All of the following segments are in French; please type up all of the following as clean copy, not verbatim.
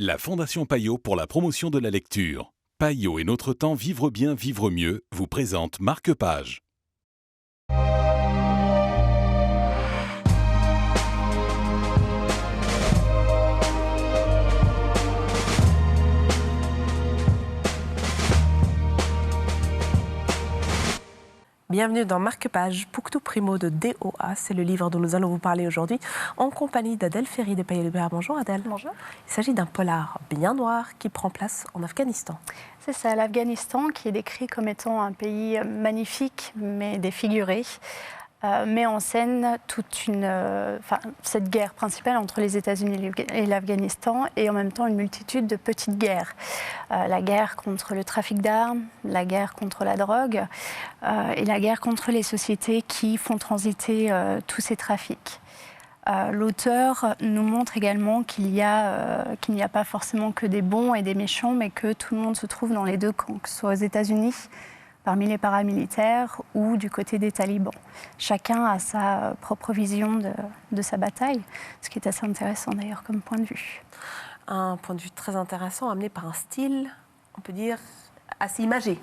La Fondation Payot pour la promotion de la lecture. Payot et notre temps vivre bien, vivre mieux vous présente Marque-Page. Bienvenue dans Marque-Page, Pouctou Primo de DOA. C'est le livre dont nous allons vous parler aujourd'hui en compagnie d'Adèle Ferry de Payot Libraire. Bonjour Adèle. Bonjour. Il s'agit d'un polar bien noir qui prend place en Afghanistan. C'est ça, l'Afghanistan qui est décrit comme étant un pays magnifique mais défiguré. Met en scène cette guerre principale entre les États-Unis et l'Afghanistan et en même temps une multitude de petites guerres. La guerre contre le trafic d'armes, la guerre contre la drogue et la guerre contre les sociétés qui font transiter tous ces trafics. L'auteur nous montre également qu'il n'y a pas forcément que des bons et des méchants, mais que tout le monde se trouve dans les deux camps, que ce soit aux États-Unis, parmi les paramilitaires ou du côté des talibans. Chacun a sa propre vision de sa bataille, ce qui est assez intéressant d'ailleurs comme point de vue. Un point de vue très intéressant, amené par un style, on peut dire, assez imagé.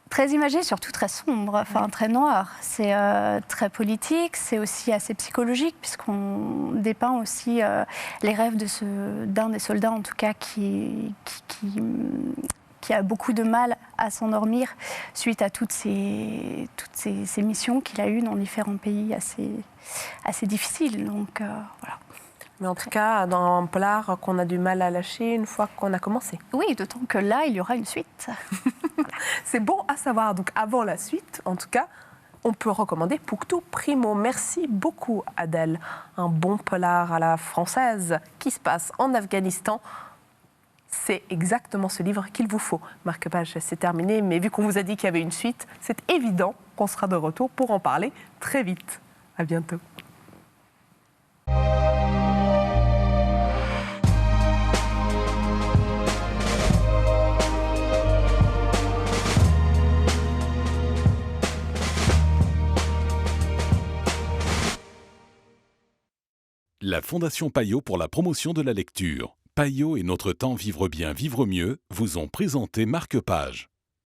Très imagé, surtout très sombre, très noir. C'est très politique, c'est aussi assez psychologique, puisqu'on dépeint aussi les rêves d'un des soldats, en tout cas, qui a beaucoup de mal à s'endormir suite à toutes ces missions qu'il a eues dans différents pays assez difficiles. Donc, voilà. Mais en tout cas, dans un polar qu'on a du mal à lâcher une fois qu'on a commencé. Oui, d'autant que là, il y aura une suite. C'est bon à savoir. Donc avant la suite, en tout cas, on peut recommander Pouctou Primo. Merci beaucoup Adèle. Un bon polar à la française qui se passe en Afghanistan. C'est exactement ce livre qu'il vous faut. Marque-Page, c'est terminé, mais vu qu'on vous a dit qu'il y avait une suite, c'est évident qu'on sera de retour pour en parler très vite. À bientôt. La Fondation Payot pour la promotion de la lecture. Payot et notre temps vivre bien, vivre mieux vous ont présenté Marque-Page.